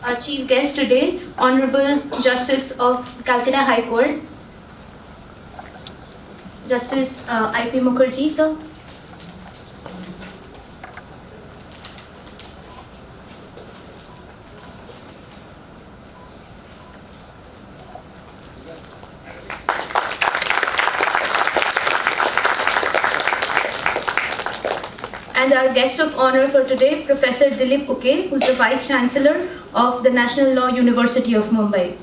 our chief guest today, Honorable Justice of Calcutta High Court, Justice I.P. Mukherjee, sir. And our guest of honor for today, Professor Dilip Uke, who is the Vice Chancellor of the National Law University of Mumbai.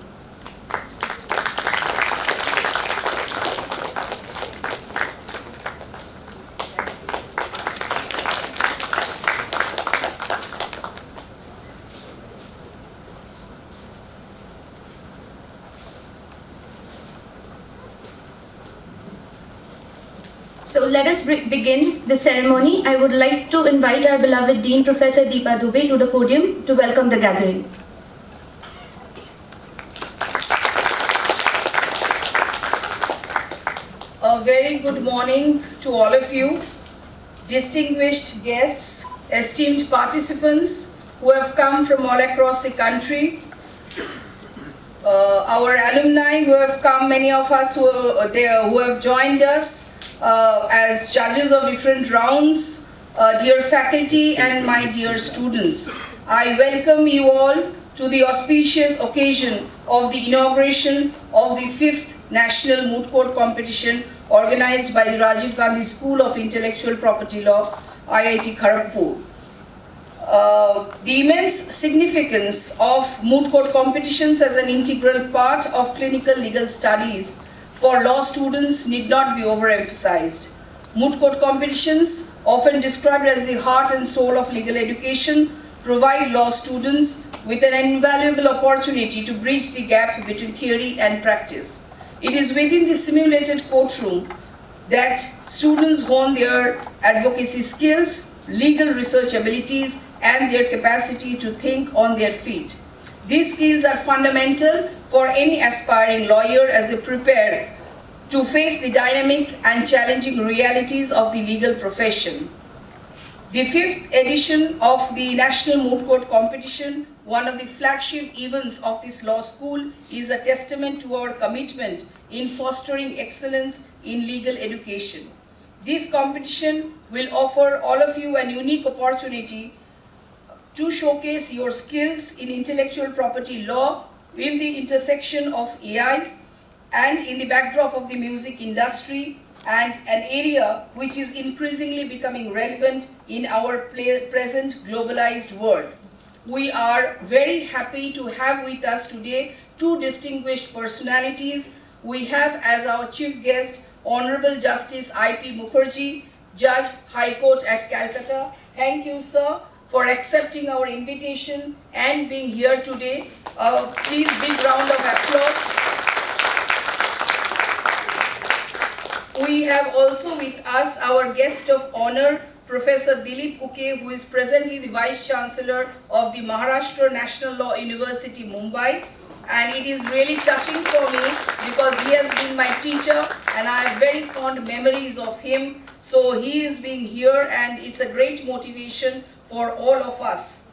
So let us begin the ceremony. I would like to invite our beloved Dean, Professor Deepa Dubey, to the podium to welcome the gathering. A very good morning to all of you, distinguished guests, esteemed participants who have come from all across the country, our alumni who have come, many of us who have joined us as judges of different rounds, dear faculty and my dear students. I welcome you all to the auspicious occasion of the inauguration of the 5th National Moot Court Competition organized by the Rajiv Gandhi School of Intellectual Property Law, IIT Kharagpur. The immense significance of moot court competitions as an integral part of clinical legal studies for law students need not be overemphasized. Moot court competitions, often described as the heart and soul of legal education, provide law students with an invaluable opportunity to bridge the gap between theory and practice. It is within the simulated courtroom that students hone their advocacy skills, legal research abilities, and their capacity to think on their feet. These skills are fundamental for any aspiring lawyer as they prepare to face the dynamic and challenging realities of the legal profession. The 5th edition of the National Moot Court Competition, one of the flagship events of this law school, is a testament to our commitment in fostering excellence in legal education. This competition will offer all of you an unique opportunity to showcase your skills in intellectual property law in the intersection of AI and in the backdrop of the music industry, and an area which is increasingly becoming relevant in our present globalized world. We are very happy to have with us today two distinguished personalities. We have as our chief guest Honorable Justice I.P. Mukherjee, Judge High Court at Calcutta. Thank you, sir, for accepting our invitation and being here today. Please, big round of applause. We have also with us our guest of honor, Professor Dilip Uke, who is presently the Vice Chancellor of the Maharashtra National Law University, Mumbai. And it is really touching for me because he has been my teacher and I have very fond memories of him. So he is being here and it's a great motivation for all of us.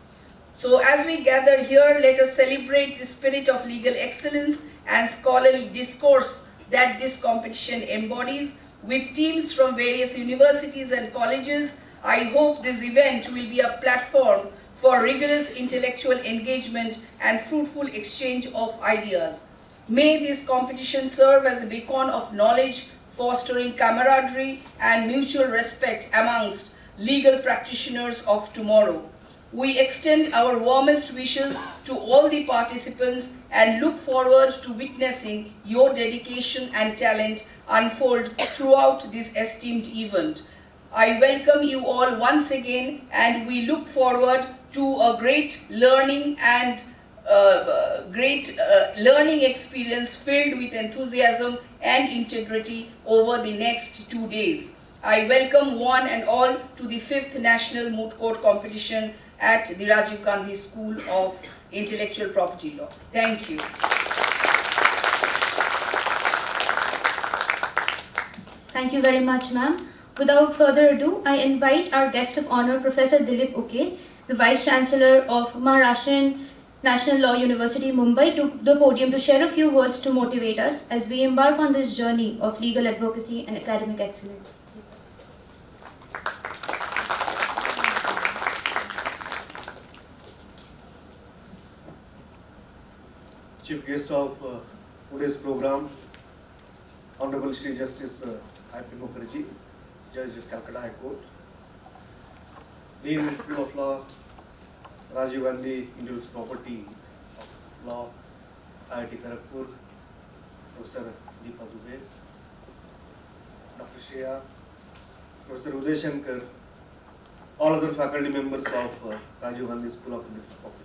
So as we gather here, let us celebrate the spirit of legal excellence and scholarly discourse that this competition embodies. With teams from various universities and colleges, I hope this event will be a platform for rigorous intellectual engagement and fruitful exchange of ideas. May this competition serve as a beacon of knowledge, fostering camaraderie and mutual respect amongst legal practitioners of tomorrow. We extend our warmest wishes to all the participants and look forward to witnessing your dedication and talent unfold throughout this esteemed event. I welcome you all once again and we look forward to a great learning and learning experience filled with enthusiasm and integrity over the next 2 days. I welcome one and all to the 5th National Moot Court Competition at the Rajiv Gandhi School of Intellectual Property Law. Thank you. Thank you very much, ma'am. Without further ado, I invite our guest of honor, Professor Dilip Uke, the Vice Chancellor of Maharashtra National Law University, Mumbai, to the podium to share a few words to motivate us as we embark on this journey of legal advocacy and academic excellence. Chief guest of today's program, Honorable Shri Justice IIT Mukherjee, Judge of Calcutta High Court, Dean Institute of Law, Rajiv Gandhi, Intellectual Property of Law, IIT Kharagpur, Professor Deepa Dubey, Dr. Shreya, Professor Uday Shankar, all other faculty members of Rajiv Gandhi School of Intellectual Property.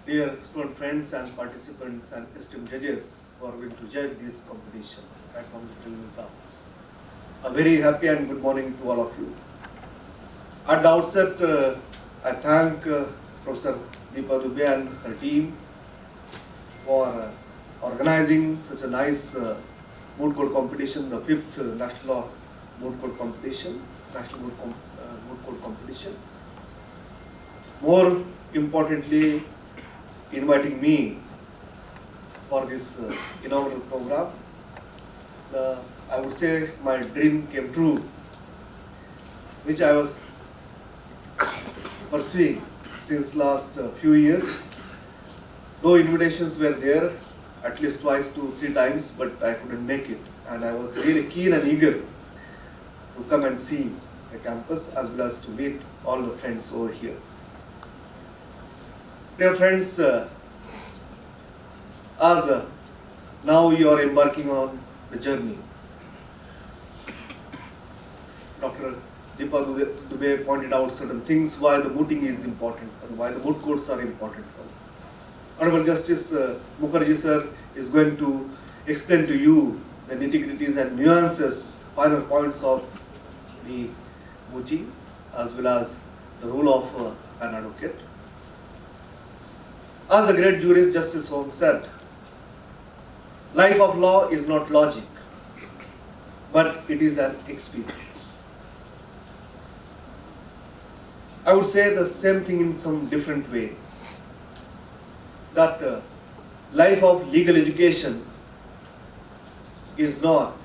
Dear student friends and participants and esteemed judges who are going to judge this competition right from the preliminary rounds. A very happy and good morning to all of you. At the outset, I thank Professor Deepa Dubey and her team for organizing such a nice moot court competition, the 5th National Law Moot Court Competition, National Moot Court Competition. More importantly, inviting me for this inaugural program. I would say my dream came true, which I was pursuing since last few years. Though invitations were there at least twice to 3 times, but I couldn't make it. And I was really keen and eager to come and see the campus as well as to meet all the friends over here. Dear friends, as now you are embarking on the journey, Dr. Deepa Dubey pointed out certain things why the mooting is important and why the moot courts are important. Honorable Justice Mukherjee sir is going to explain to you the nitty-gritties and nuances, final points of the mooting as well as the role of an advocate. As the great jurist Justice Holmes said, life of law is not logic, but it is an experience. I would say the same thing in some different way, that life of legal education is not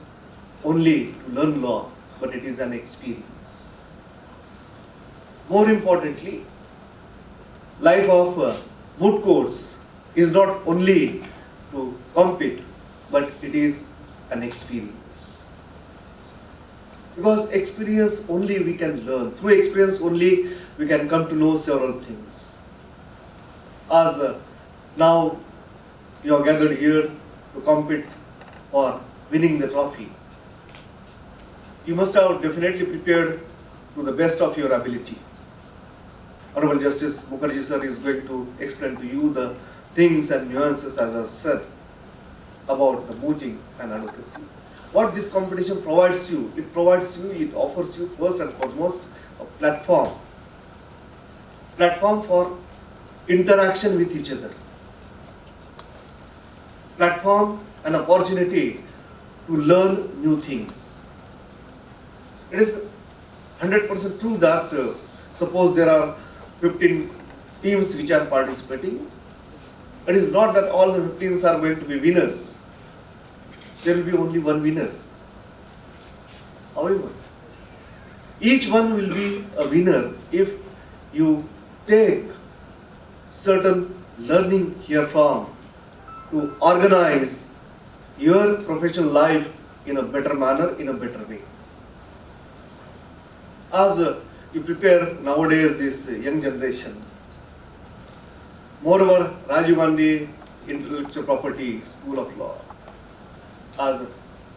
only to learn law, but it is an experience. More importantly, life of moot courts is not only to compete, but it is an experience. Because experience only we can learn. Through experience only we can come to know several things. As now you are gathered here to compete for winning the trophy, you must have definitely prepared to the best of your ability. Honorable Justice Mukherjee sir is going to explain to you the things and nuances, as I have said, about the mooting and advocacy. What this competition provides you, it offers you first and foremost a platform for interaction with each other, platform and opportunity to learn new things. It is 100% true that suppose there are 15 teams which are participating, it is not that all the 15s are going to be winners. There will be only one winner. However, each one will be a winner if you take certain learning herefrom to organize your professional life in a better manner, in a better way. As you prepare nowadays this young generation, moreover, Rajiv Gandhi Intellectual Property School of Law, as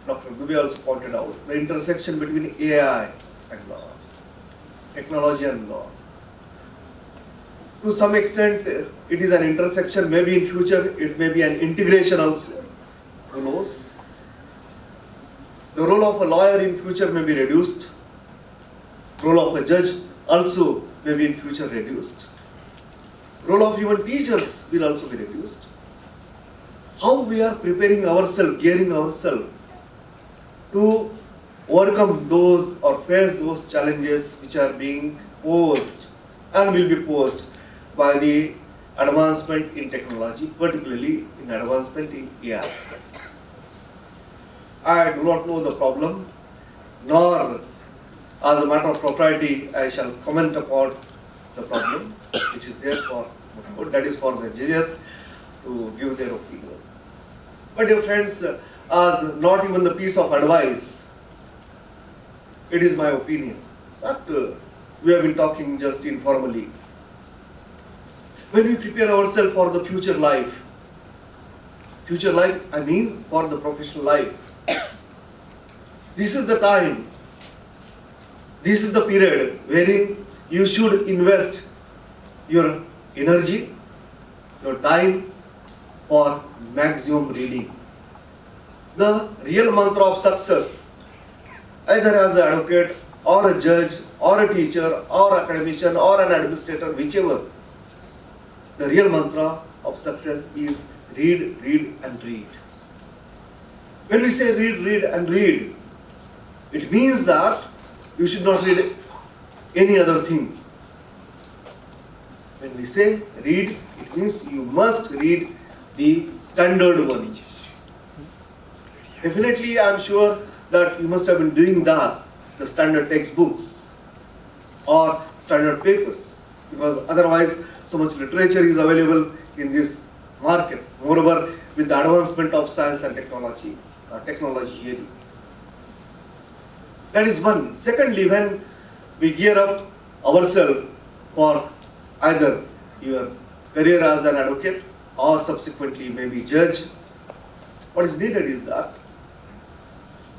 Dr. Dubey also pointed out, the intersection between AI and law, technology and law. To some extent, it is an intersection, maybe in future it may be an integration also, who knows. The role of a lawyer in future may be reduced, role of a judge also may be in future reduced. Role of even teachers will also be reduced. How we are preparing ourselves, gearing ourselves to overcome those or face those challenges which are being posed and will be posed by the advancement in technology, particularly in advancement in AI. I do not know the problem, nor as a matter of propriety I shall comment upon the problem which is there that is for the judges to give their opinion. But dear friends, as not even the piece of advice, it is my opinion that we have been talking just informally. When we prepare ourselves for the future life I mean for the professional life, this is the time, this is the period wherein you should invest your energy, your time for maximum reading. The real mantra of success, either as an advocate or a judge or a teacher or academician or an administrator, whichever, the real mantra of success is read, read and read. When we say read, read and read, it means that you should not read any other thing. When we say read, it means you must read the standard ones. Definitely, I am sure that you must have been doing that, the standard textbooks or standard papers, because otherwise so much literature is available in this market. Moreover, with the advancement of science and technology here. That is one. Secondly, when we gear up ourselves for either your career as an advocate or subsequently maybe judge, what is needed is that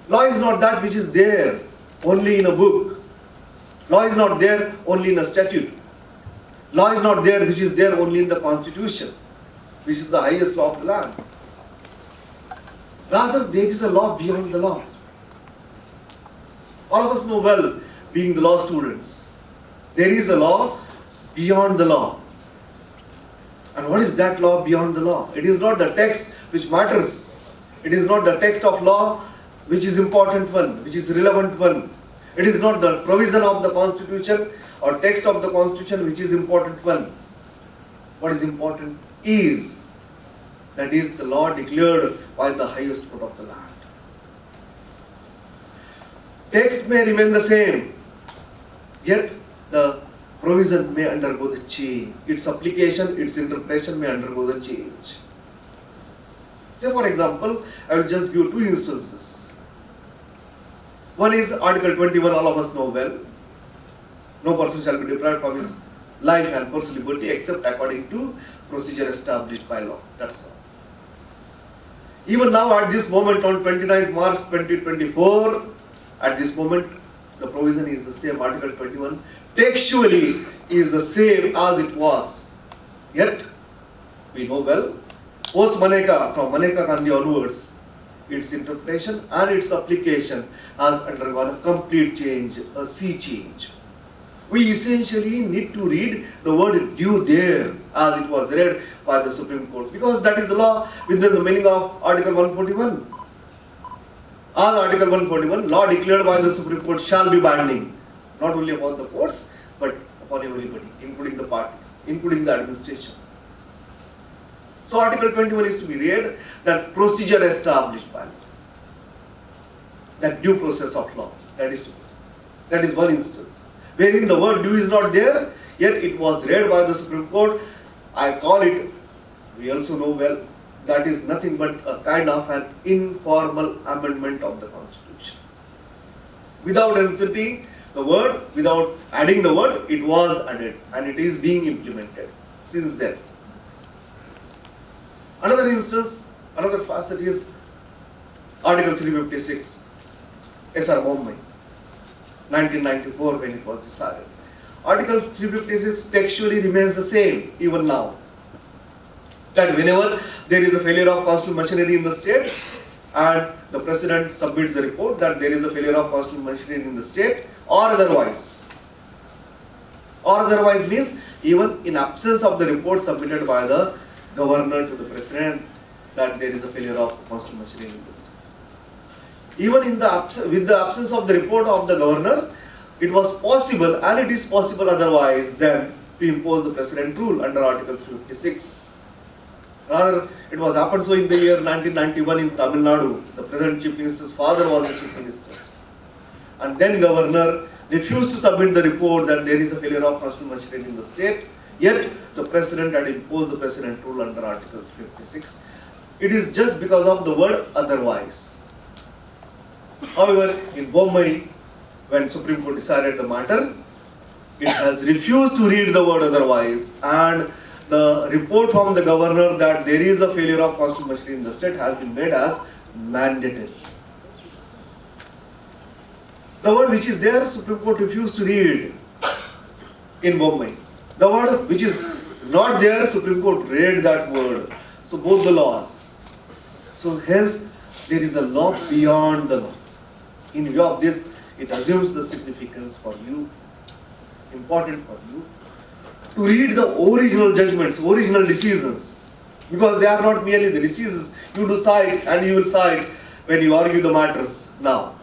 law is not that which is there only in a book. Law is not there only in a statute. Law is not there which is there only in the constitution, which is the highest law of the land. Rather, there is a law beyond the law. All of us know well, being the law students, there is a law beyond the law. And what is that law beyond the law? It is not the text which matters. It is not the text of law which is important one, which is relevant one. It is not the provision of the constitution or text of the constitution which is important one. What is important is, that is the law declared by the highest court of the land. Text may remain the same, yet the provision may undergo the change. Its application, its interpretation may undergo the change. Say for example, I will just give two instances. One is Article 21, all of us know well. No person shall be deprived from his life and personal liberty except according to procedure established by law. That's all. Even now at this moment on 29th March 2024, at this moment the provision is the same. Article 21 textually is the same as it was. Yet we know well, post Maneka, from Maneka Gandhi onwards, its interpretation and its application has undergone a complete change, a sea change. We essentially need to read the word due there as it was read by the Supreme Court, because that is the law within the meaning of Article 141. As Article 141, law declared by the Supreme Court shall be binding, not only upon the courts, but upon everybody, including the parties, including the administration. So Article 21 is to be read that procedure established by law, that due process of law, that is one instance, wherein the word due is not there, yet it was read by the Supreme Court. I call it, we also know well, that is nothing but a kind of an informal amendment of the Constitution. Without inserting the word, without adding the word, it was added and it is being implemented since then. Another instance, another facet is Article 356, SR Mumbai, 1994 when it was decided. Article 356 textually remains the same even now. That whenever there is a failure of constitutional machinery in the state and the President submits the report that there is a failure of constitutional machinery in the state or otherwise. Or otherwise means even in absence of the report submitted by the Governor to the President that there is a failure of constitutional machinery in the state. Even in with the absence of the report of the Governor, it was possible and it is possible otherwise then to impose the precedent rule under Article 356. Rather, it was happened so in the year 1991 in Tamil Nadu. The present Chief Minister's father was the Chief Minister. And then Governor refused to submit the report that there is a failure of constitutional machinery in the state. Yet, the President had imposed the precedent rule under Article 356. It is just because of the word otherwise. However, in Bombay, when Supreme Court decided the matter, it has refused to read the word otherwise, and the report from the governor that there is a failure of constitutional machinery in the state has been made as mandatory. The word which is there, Supreme Court refused to read in Bombay. The word which is not there, Supreme Court read that word. So both the laws. So hence, there is a law beyond the law. In view of this, it assumes the significance for you, important for you, to read the original judgments, original decisions, because they are not merely the decisions you do cite and you will cite when you argue the matters now.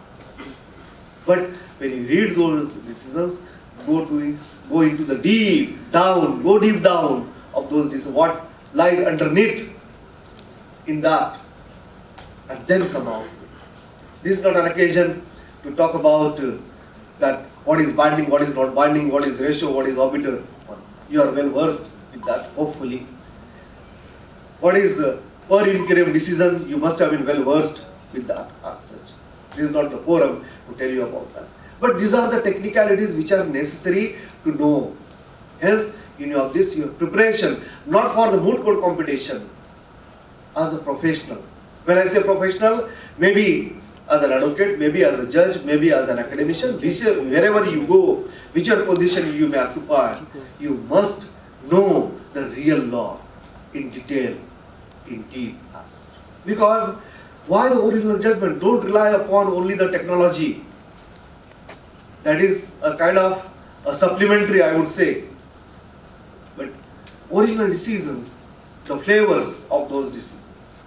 But when you read those decisions, go into the deep down of those decisions, what lies underneath in that, and then come out. This is not an occasion to talk about that what is binding, what is not binding, what is ratio, what is arbiter. You are well versed with that, hopefully. What is per incurem decision, you must have been well versed with that as such. This is not the forum to tell you about that. But these are the technicalities which are necessary to know. Hence, in view of this, your preparation, not for the moot court competition, as a professional. When I say professional, maybe as an advocate, maybe as a judge, maybe as an academician, wherever you go, whichever position you may occupy, you must know the real law in detail, in deep as. Because why the original judgment? Don't rely upon only the technology. That is a kind of a supplementary, I would say. But original decisions, the flavors of those decisions.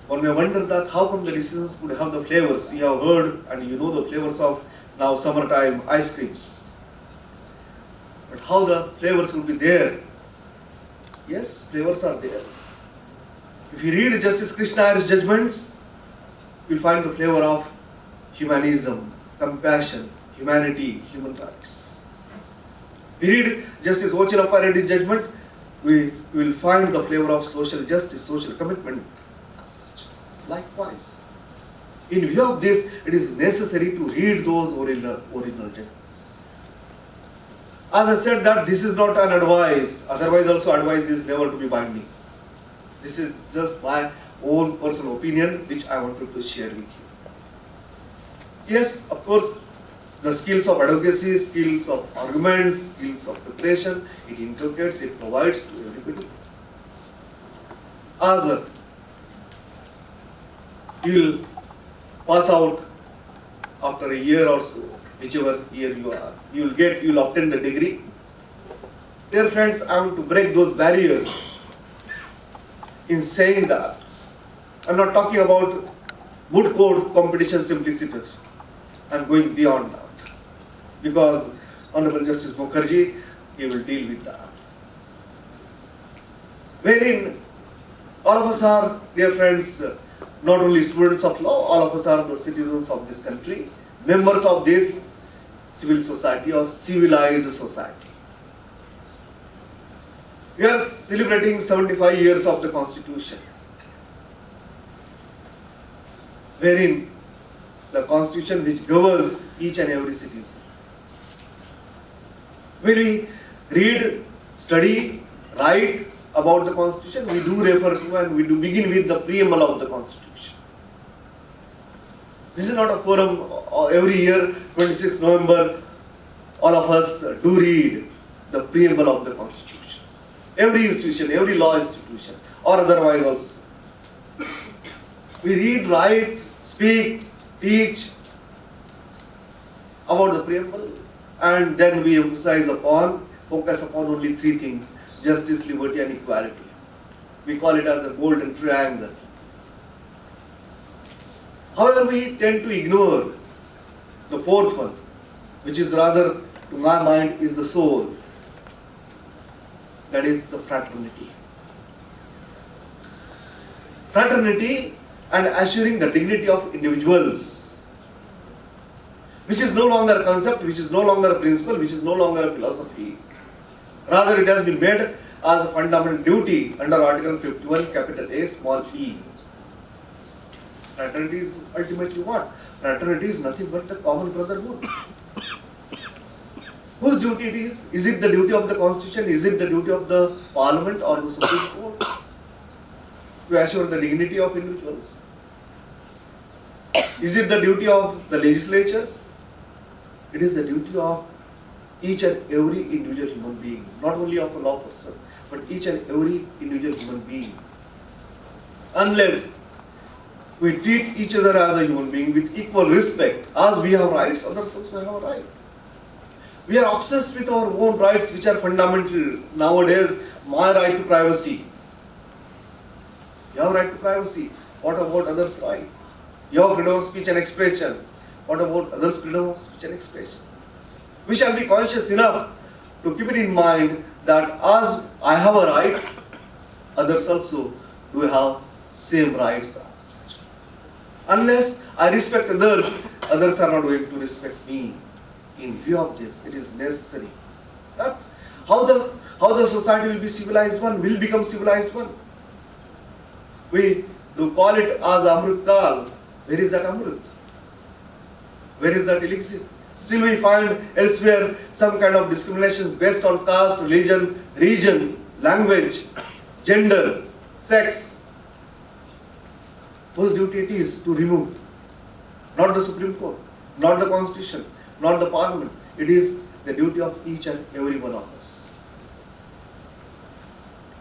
One may wonder that how come the decisions could have the flavors. You have heard and you know the flavors of now summertime ice creams. But how the flavors will be there? Yes, flavors are there. If you read Justice Krishna Iyer's judgments, you will find the flavor of humanism, compassion, humanity, human rights. We read Justice Ochinappa Reddy's judgment, we will find the flavor of social justice, social commitment as such. Likewise, in view of this, it is necessary to read those original judgments. As I said that this is not an advice, otherwise also advice is never to be binding. This is just my own personal opinion which I wanted to share with you. Yes, of course, the skills of advocacy, skills of arguments, skills of preparation, it inculcates, it provides to everybody. As you will pass out after a year or so, whichever year you are, you will obtain the degree. Dear friends, I want to break those barriers in saying that. I am not talking about moot court competition simplicity. I am going beyond that. Because Honorable Justice Mukherjee, he will deal with that. Wherein all of us are, dear friends, not only students of law, all of us are the citizens of this country, members of this civil society or civilized society. We are celebrating 75 years of the Constitution, wherein the Constitution which governs each and every citizen. When we read, study, write about the Constitution, we do refer to and we do begin with the preamble of the Constitution. This is not a forum. Every year, 26th November, all of us do read the preamble of the Constitution. Every institution, every law institution, or otherwise also. We read, write, speak, teach about the preamble, and then we focus upon only three things: justice, liberty, and equality. We call it as a golden triangle. However, we tend to ignore the fourth one, which is rather, to my mind, is the soul. that is the fraternity. Fraternity and assuring the dignity of individuals, which is no longer a concept, which is no longer a principle, which is no longer a philosophy. Rather, it has been made as a fundamental duty under Article 51, capital A, small e. Fraternity is ultimately what? Fraternity is nothing but the common brotherhood. Whose duty it is? Is it the duty of the Constitution? Is it the duty of the Parliament or the Supreme Court to assure the dignity of individuals? Is it the duty of the legislatures? It is the duty of each and every individual human being, not only of a law person, but each and every individual human being. Unless we treat each other as a human being with equal respect, as we have rights, others also have a right. We are obsessed with our own rights, which are fundamental nowadays. My right to privacy. You have right to privacy. What about others' right? You have freedom of speech and expression. What about others' freedom of speech and expression? We shall be conscious enough to keep it in mind that as I have a right, others also do have same rights as such. Unless I respect others, others are not going to respect me. In view of this, it is necessary that how the society will be civilized one, will become civilized one. We do call it as Amrit Kal. Where is that Amrit? Where is that elixir? Still we find elsewhere some kind of discrimination based on caste, religion, region, language, gender, sex. Whose duty it is to remove? Not the Supreme Court, not the Constitution, not the Parliament. It is the duty of each and every one of us.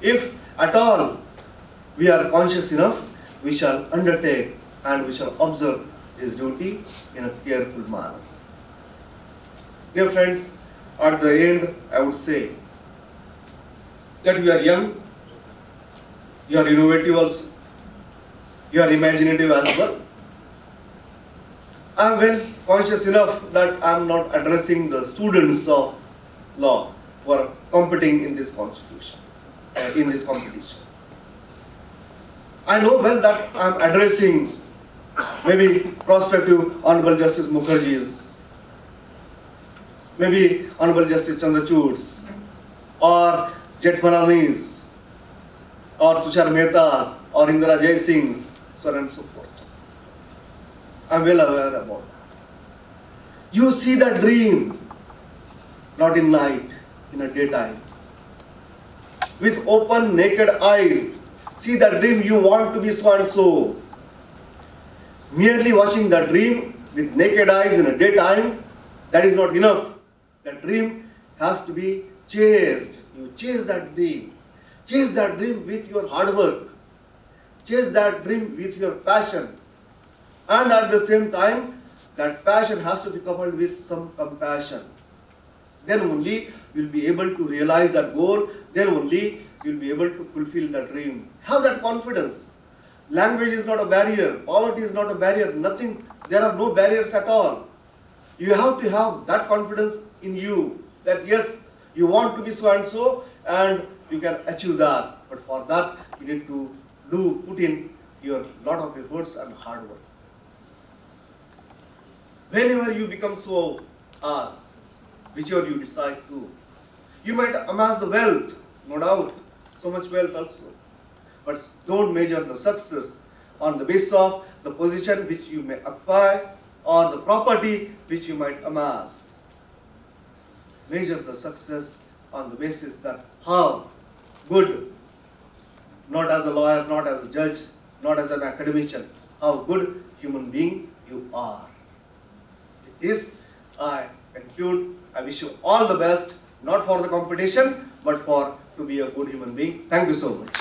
If at all we are conscious enough, we shall undertake and we shall observe this duty in a careful manner. Dear friends, at the end, I would say that you are young, you are innovative also, you are imaginative as well. I am well conscious enough that I am not addressing the students of law who are competing in this constitution, in this competition. I know well that I am addressing maybe prospective Honorable Justice Mukherjee's, maybe Honorable Justice Chandrachud's, or Jethmalani's, or Tushar Mehta's, or Indira Jaisingh's, so on and so forth. I am well aware about that. You see that dream, not in night, in a daytime. With open, naked eyes, see that dream you want to be so and so. Merely watching that dream with naked eyes in a daytime, that is not enough. That dream has to be chased. You chase that dream. Chase that dream with your hard work. Chase that dream with your passion. And at the same time, that passion has to be coupled with some compassion. Then only you will be able to realize that goal. Then only you will be able to fulfill the dream. Have that confidence. Language is not a barrier. Poverty is not a barrier. Nothing. There are no barriers at all. You have to have that confidence in you that yes, you want to be so and so, and you can achieve that. But for that, you need to put in your lot of efforts and hard work. Whenever you become so as, whichever you decide to, you might amass the wealth, no doubt, so much wealth also. But don't measure the success on the basis of the position which you may acquire or the property which you might amass. Measure the success on the basis that how good, not as a lawyer, not as a judge, not as an academician, how good human being you are. With this, I conclude. I wish you all the best, not for the competition, but for to be a good human being. Thank you so much.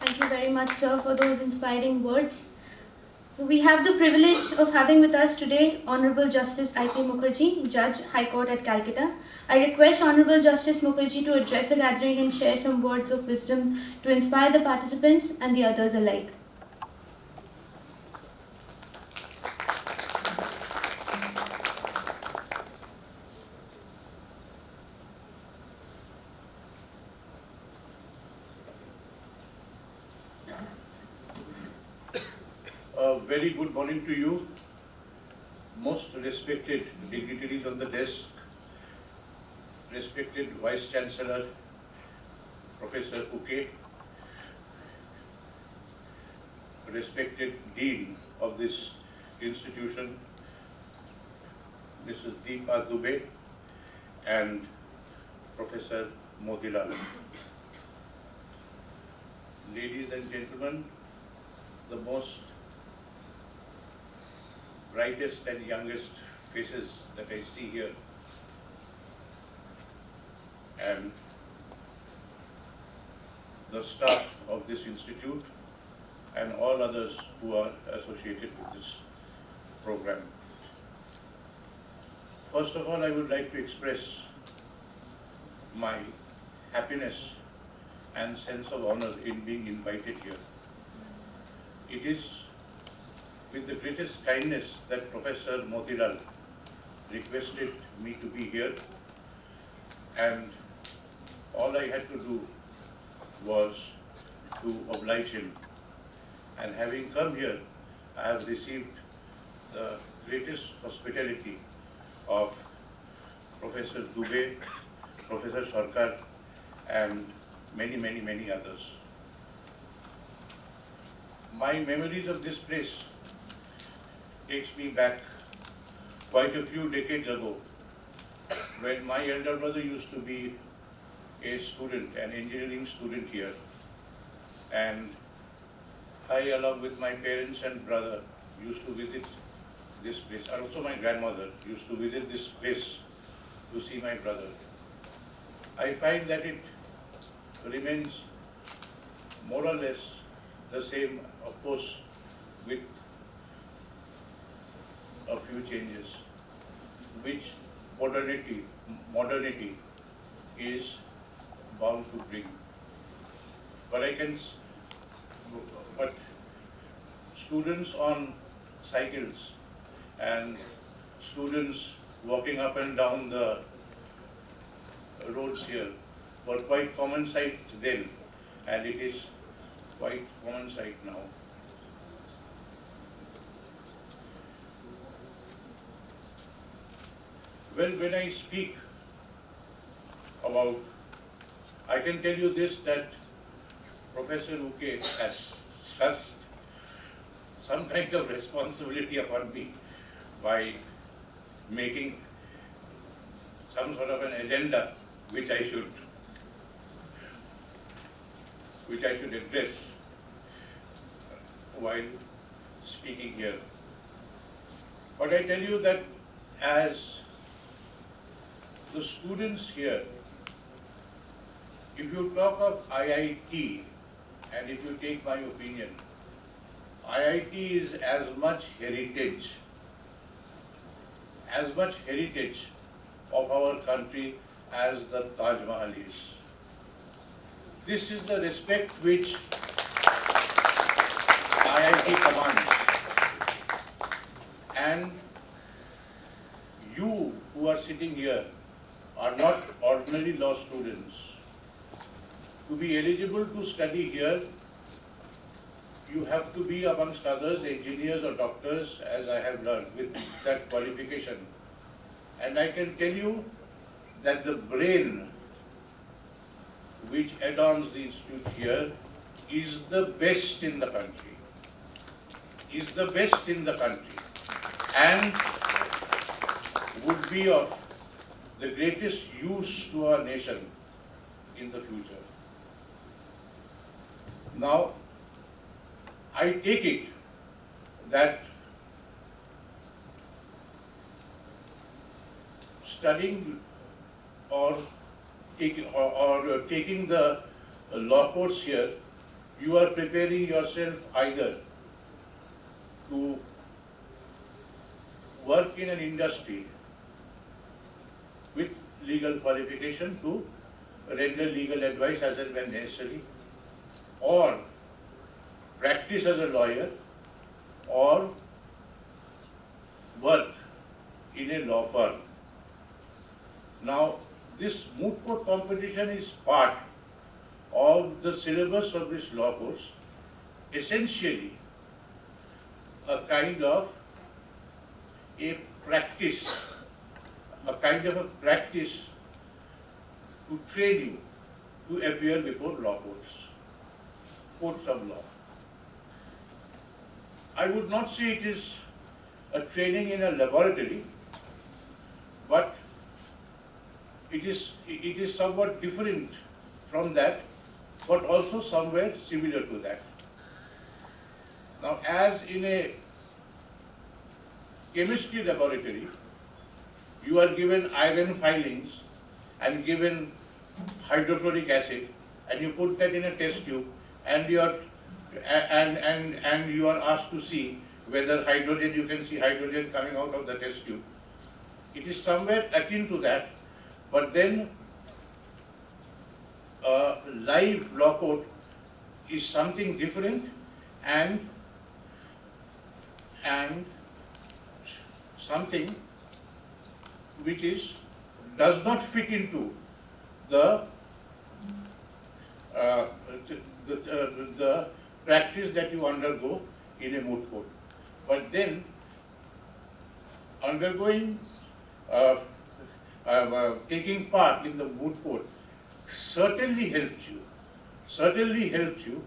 Thank you very much, sir, for those inspiring words. So we have the privilege of having with us today Honorable Justice I.P. Mukherjee, Judge, High Court at Calcutta. I request Honorable Justice Mukherjee to address the gathering and share some words of wisdom to inspire the participants and the others alike. very good morning to you, most respected dignitaries on the desk, respected Vice Chancellor, Professor Uke, respected Dean of this institution, Mrs. Deepa Dubey, and Professor Motilal. Ladies and gentlemen, the most brightest and youngest faces that I see here, and the staff of this institute and all others who are associated with this program. First of all, I would like to express my happiness and sense of honor in being invited here. It is with the greatest kindness that Professor Motilal requested me to be here, and all I had to do was to oblige him. And having come here, I have received the greatest hospitality of Professor Dubey, Professor Sarkar, and many others. My memories of this place takes me back quite a few decades ago, when my elder brother used to be a student, an engineering student here, and I, along with my parents and brother, used to visit this place, and also my grandmother used to visit this place to see my brother. I find that it remains more or less the same, of course, with a few changes, which modernity is bound to bring. But students on cycles and students walking up and down the roads here were quite common sight then, and it is quite common sight now. Well, when I speak about, I can tell you this, that Professor Uke has thrust some kind of responsibility upon me by making some sort of an agenda which I should address while speaking here. But I tell you that as the students here, if you talk of IIT, and if you take my opinion, IIT is as much heritage of our country as the Taj Mahal is. This is the respect which IIT commands. And you who are sitting here are not ordinary law students. To be eligible to study here, you have to be, amongst others, engineers or doctors, as I have learned, with that qualification. And I can tell you that the brain which adorns the institute here is the best in the country. And would be of the greatest use to our nation in the future. Now, I take it that studying or taking the law course here, you are preparing yourself either to work in an industry with legal qualification to render legal advice as and when necessary, or practice as a lawyer, or work in a law firm. Now, this moot court competition is part of the syllabus of this law course. Essentially, a kind of a practice, to train you to appear before law courts of law. I would not say it is a training in a laboratory, but it is somewhat different from that, but also somewhere similar to that. Now, as in a chemistry laboratory, you are given iron filings and given hydrochloric acid, and you put that in a test tube, and you are asked to see whether you can see hydrogen coming out of the test tube. It is somewhere akin to that, but then live law court is something different and something which does not fit into the practice that you undergo in a moot court. But then taking part in the moot court certainly helps you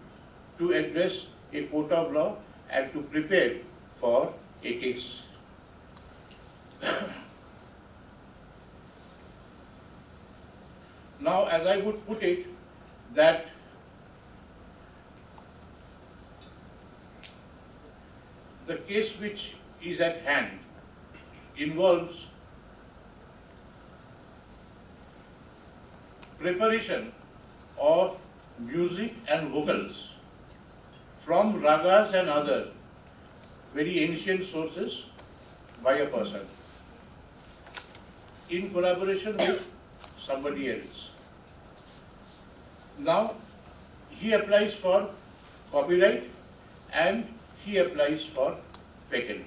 to address a court of law and to prepare for a case. Now, as I would put it, that the case which is at hand involves preparation of music and vocals from ragas and other very ancient sources by a person in collaboration with somebody else. Now, he applies for copyright and he applies for patent.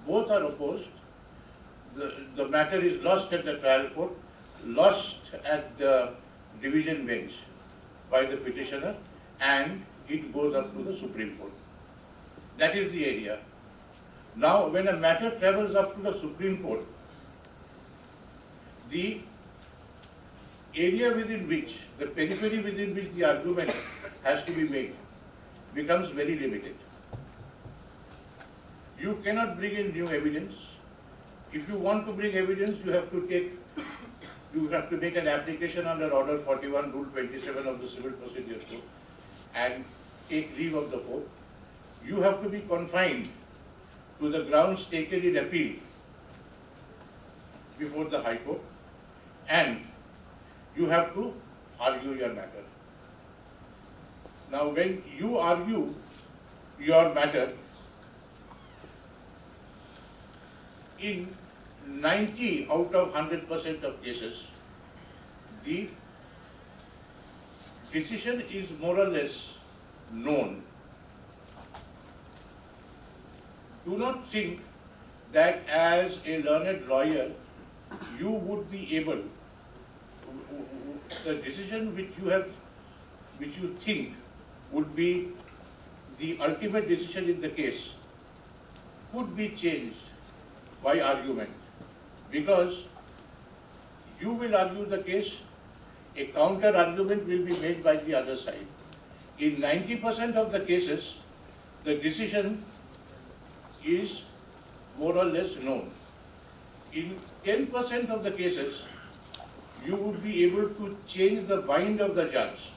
Both are opposed. The matter is lost at the trial court, lost at the division bench by the petitioner, and it goes up to the Supreme Court. That is the area. Now, when a matter travels up to the Supreme Court, the area within which, the periphery within which the argument has to be made becomes very limited. You cannot bring in new evidence. If you want to bring evidence, you have to make an application under Order 41, Rule 27 of the Civil Procedure Code and take leave of the court. You have to be confined to the grounds taken in appeal before the High Court, and you have to argue your matter. Now, when you argue your matter, in 90 out of 100% of cases, the decision is more or less known. Do not think that as a learned lawyer, you would be able, the decision which you think would be the ultimate decision in the case could be changed by argument, because you will argue the case, a counter argument will be made by the other side. In 90% of the cases, the decision is more or less known. In 10% of the cases, you would be able to change the mind of the judge.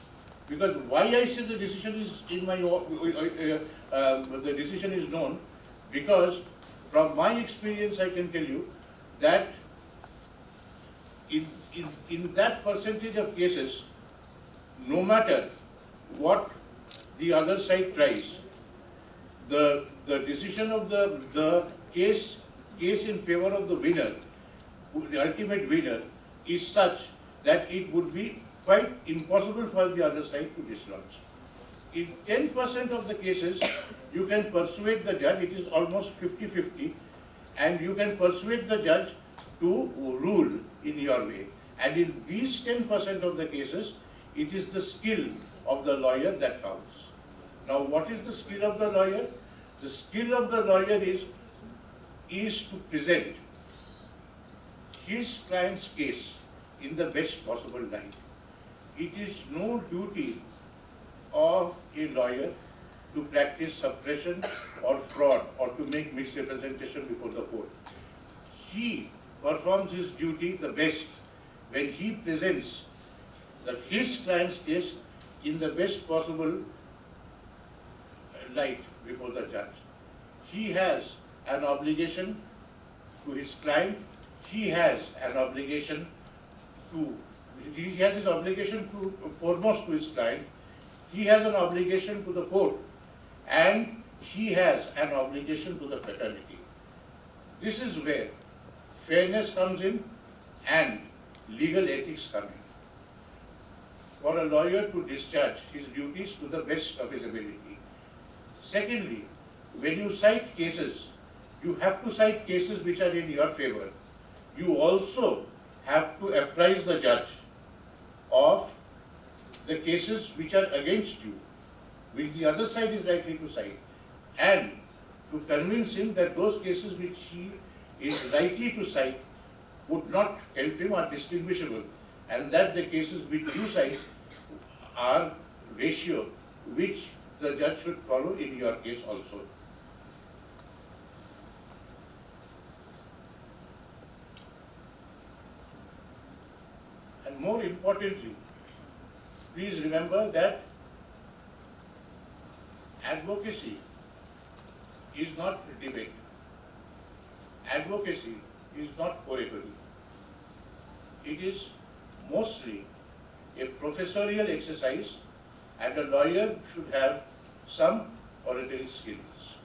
Because why I say the decision is the decision is known, because from my experience I can tell you that in that percentage of cases, no matter what the other side tries, the decision of the case in favor of the winner, the ultimate winner, is such that it would be quite impossible for the other side to dislodge. In 10% of the cases, you can persuade the judge, it is almost 50-50, and you can persuade the judge to rule in your way. And in these 10% of the cases, it is the skill of the lawyer that counts. Now, what is the skill of the lawyer? The skill of the lawyer is to present his client's case in the best possible light. It is no duty of a lawyer to practice suppression or fraud or to make misrepresentation before the court. He performs his duty the best when he presents his client's case in the best possible light before the judge. He has an obligation to his client, he has his obligation foremost to his client, he has an obligation to the court, and he has an obligation to the fraternity. This is where fairness comes in and legal ethics come in. For a lawyer to discharge his duties to the best of his ability. Secondly, when you cite cases, you have to cite cases which are in your favor. You also have to apprise the judge of the cases which are against you, which the other side is likely to cite, and to convince him that those cases which he is likely to cite would not help him, are distinguishable, and that the cases which you cite are ratio which the judge should follow in your case also. And more importantly, please remember that advocacy is not debate. Advocacy is not oratory. It is mostly a professorial exercise, and a lawyer should have some oratory skills.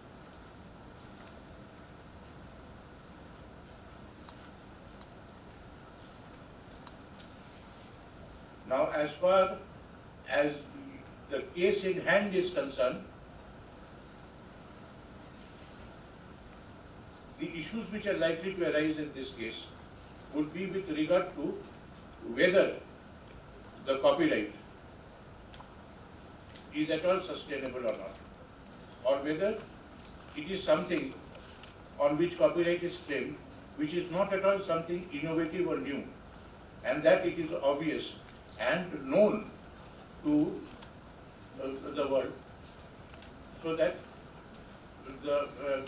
Now, as far as the case in hand is concerned, the issues which are likely to arise in this case would be with regard to whether the copyright is at all sustainable or not, or whether it is something on which copyright is claimed which is not at all something innovative or new, and that it is obvious and known to the world, so that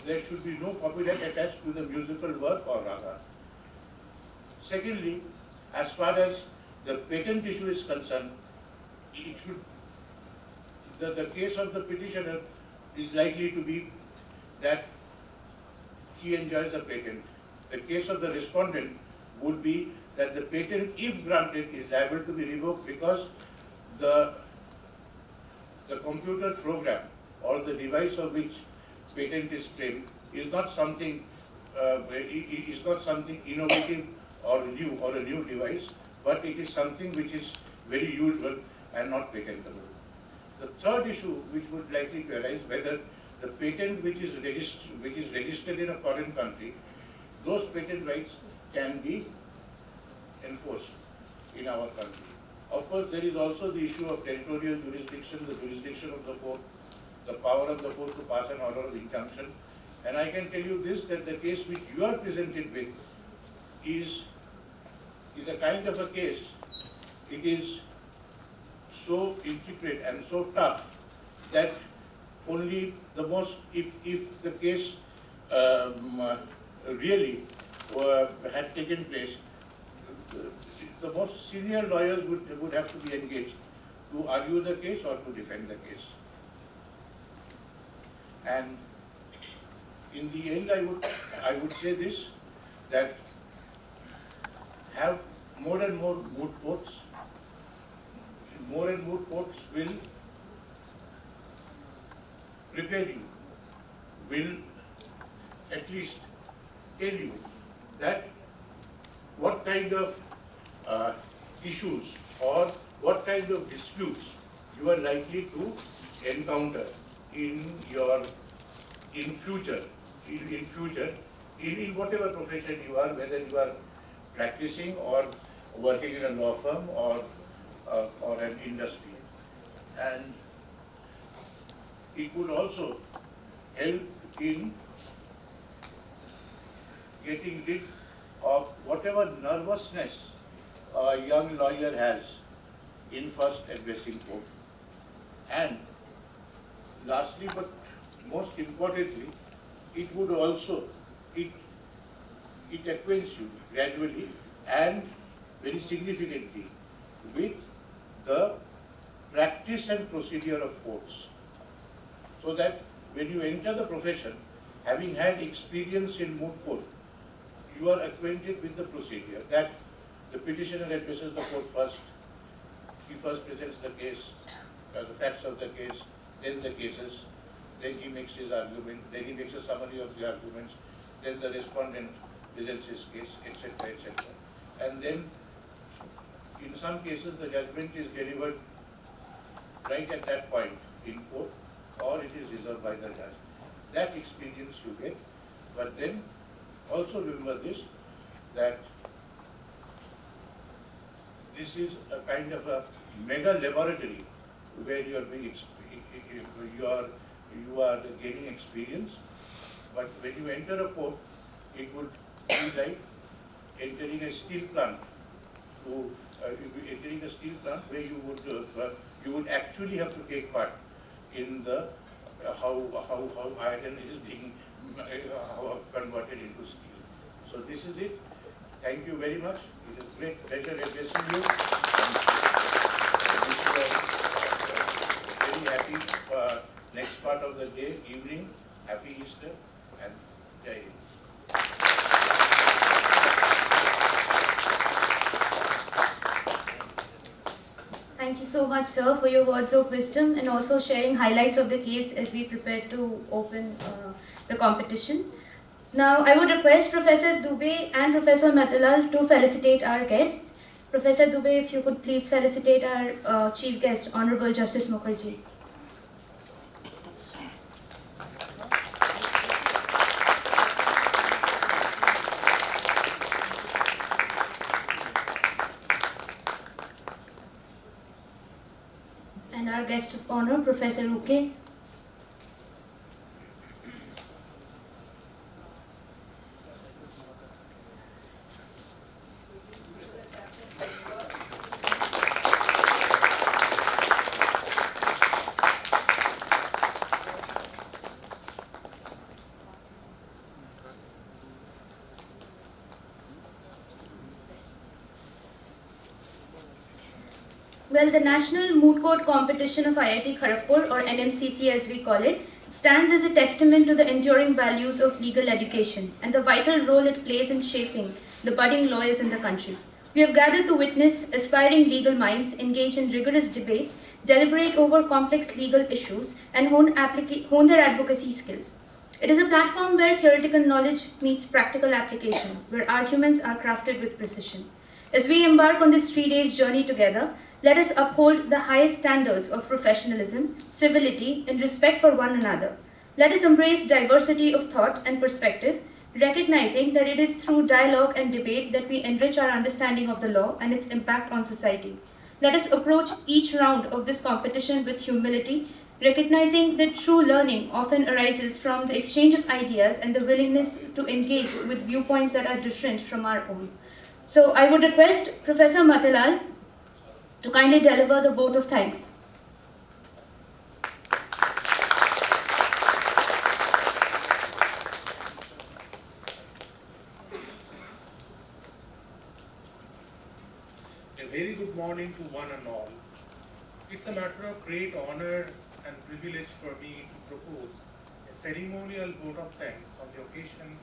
there should be no copyright attached to the musical work or raga. Secondly, as far as the patent issue is concerned, it should, the case of the petitioner is likely to be that he enjoys a patent. The case of the respondent would be that the patent, if granted, is liable to be revoked because the computer program or the device of which patent is claimed is not something innovative or new, or a new device, but it is something which is very usual and not patentable. The third issue which would likely to arise, whether the patent which is registered in a foreign country, those patent rights can be enforced in our country. Of course, there is also the issue of territorial jurisdiction, the jurisdiction of the court, the power of the court to pass an order of injunction. And I can tell you this, that the case which you are presented with is a kind of a case, it is so intricate and so tough that only the most, if the case really had taken place, the most senior lawyers would have to be engaged to argue the case or to defend the case. And in the end, I would say this, that have more and more moot courts. More and more courts will prepare you, will at least tell you that what kind of issues or what kind of disputes you are likely to encounter in future, in whatever profession you are, whether you are practicing or working in a law firm or an industry. And it would also help in getting rid of whatever nervousness a young lawyer has in first addressing court. And lastly, but most importantly, it would also, it acquaints you gradually and very significantly with the practice and procedure of courts. So that when you enter the profession, having had experience in moot court, you are acquainted with the procedure that the petitioner addresses the court first. He first presents the case, the facts of the case, then the cases, then he makes his argument, then he makes a summary of the arguments, then the respondent presents his case, etc., etc. And then, in some cases, the judgment is delivered right at that point in court, or it is reserved by the judge. That experience you get, but then also remember this, that this is a kind of a mega laboratory where you are being you are gaining experience. But when you enter a court, it would be like entering a steel plant. Entering a steel plant where you would actually have to take part in the how iron is being converted into steel. So this is it. Thank you very much. It is a great pleasure addressing you. Very happy for next part of the day, evening. Happy Easter and Jai Hind. Thank you so much, sir, for your words of wisdom and also sharing highlights of the case as we prepare to open the competition. Now, I would request Professor Dubey and Professor Matilal to felicitate our guests. Professor Dubey, if you could please felicitate our chief guest, Honorable Justice Mukherjee. And our guest of honor, Professor Uke. Well, the National Moot Court Competition of IIT Kharagpur, or NMCC as we call it, stands as a testament to the enduring values of legal education and the vital role it plays in shaping the budding lawyers in the country. We have gathered to witness aspiring legal minds engage in rigorous debates, deliberate over complex legal issues, and hone their advocacy skills. It is a platform where theoretical knowledge meets practical application, where arguments are crafted with precision. As we embark on this 3 days journey together, let us uphold the highest standards of professionalism, civility, and respect for one another. Let us embrace diversity of thought and perspective, recognizing that it is through dialogue and debate that we enrich our understanding of the law and its impact on society. Let us approach each round of this competition with humility, recognizing that true learning often arises from the exchange of ideas and the willingness to engage with viewpoints that are different from our own. So I would request Professor Matilal to kindly deliver the vote of thanks. A very good morning to one and all. It's a matter of great honor and privilege for me to propose a ceremonial vote of thanks on the occasion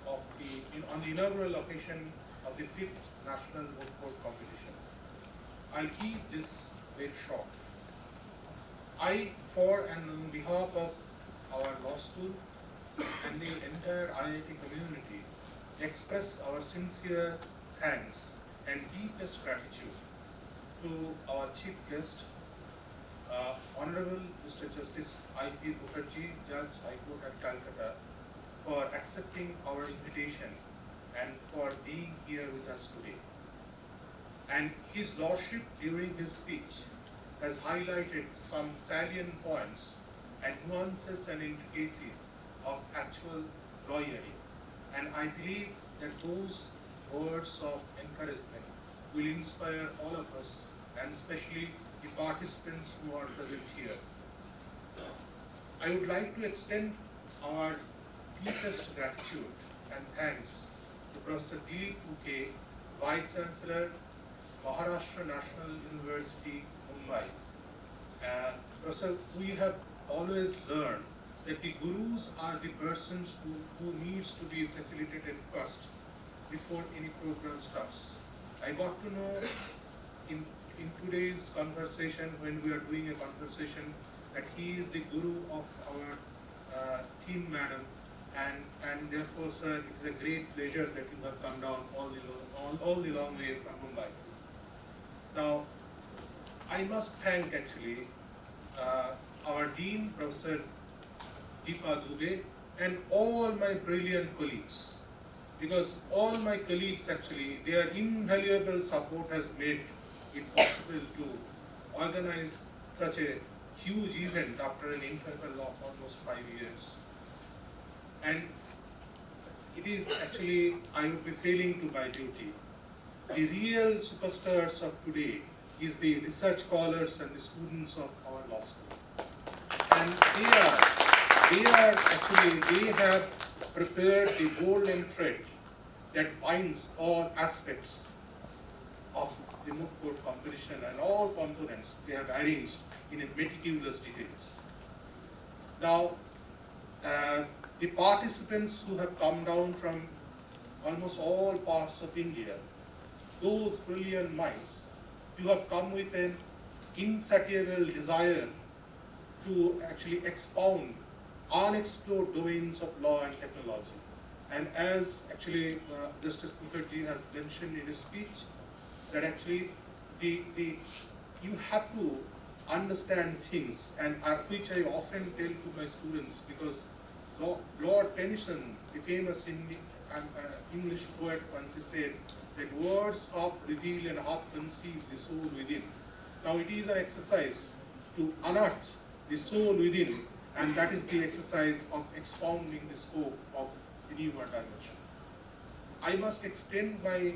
of the inaugural occasion of the 5th National Moot Court Competition. I'll keep this very short. I, for and on behalf of our law school and the entire IIT community, express our sincere thanks and deepest gratitude to our chief guest, Honorable Mr. Justice I.P. Mukherjee, Judge, High Court at Calcutta, for accepting our invitation and for being here with us today. And His Lordship, during his speech, has highlighted some salient points and nuances and intricacies of actual lawyering. And I believe that those words of encouragement will inspire all of us, and especially the participants who are present here. I would like to extend our deepest gratitude and thanks to Professor Dilip Uke, Vice Chancellor, Maharashtra National University, Mumbai. Professor, we have always learned that the gurus are the persons who needs to be facilitated first before any program starts. I got to know in today's conversation, when we are doing a conversation, that he is the guru of our team, madam, and therefore, sir, it is a great pleasure that you have come down all the long way from Mumbai. Now, I must thank actually our Dean, Professor Deepa Dubey, and all my brilliant colleagues, because all my colleagues actually, their invaluable support has made it possible to organize such a huge event after an interval of almost 5 years. And it is actually, I would be failing to my duty. The real superstars of today is the research scholars and the students of our law school. And they have prepared the golden thread that binds all aspects of the moot court competition, and all components they have arranged in a meticulous details. Now, the participants who have come down from almost all parts of India, those brilliant minds, you have come with an insatiable desire to actually expound unexplored domains of law and technology. And as actually Justice Mukherjee has mentioned in his speech, that actually you have to understand things, and which I often tell to my students, because Lord Tennyson, the famous English poet, once he said that words half reveal and half conceive the soul within. Now it is an exercise to unearth the soul within, and that is the exercise of expounding the scope of the new dimension. I must extend my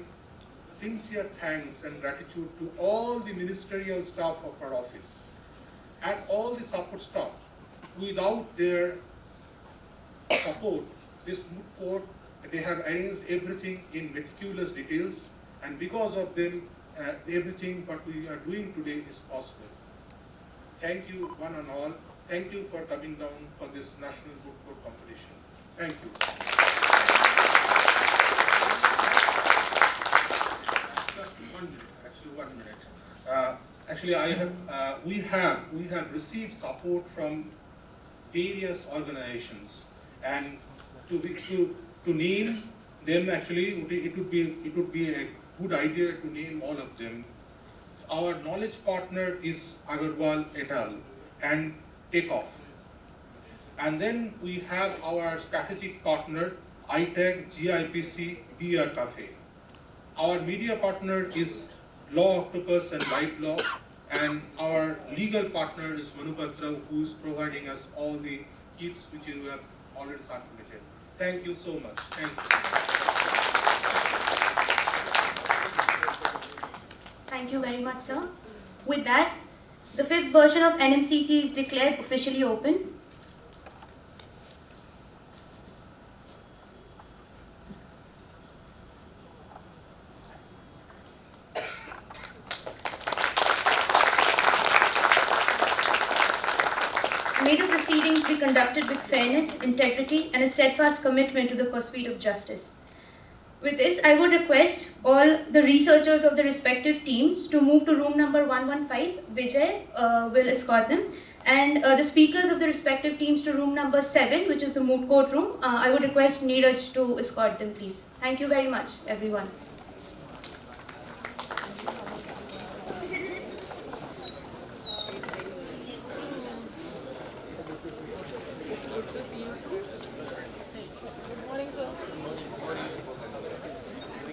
sincere thanks and gratitude to all the ministerial staff of our office and all the support staff. Without their support, this moot court, they have arranged everything in meticulous details, and because of them, everything what we are doing today is possible. Thank you, one and all. Thank you for coming down for this National Moot Court Competition. Thank you. One minute. We have received support from various organizations, and to name them, actually it would be a good idea to name all of them. Our knowledge partner is Agarwal et al. And Takeoff. And then we have our strategic partner, ITAG, GIPC, BR Cafe. Our media partner is Law Octopus and Light Law, and our legal partner is Manupatra, who is providing us all the kits which you have already circulated. Thank you so much. Thank you. Thank you very much, sir. With that, the 5th version of NMCC is declared officially open. May the proceedings be conducted with fairness, integrity, and a steadfast commitment to the pursuit of justice. With this, I would request all the researchers of the respective teams to move to room number 115. Vijay will escort them. And the speakers of the respective teams to room number 7, which is the moot court room. I would request Neeraj to escort them, please. Thank you very much, everyone. Good morning, sir.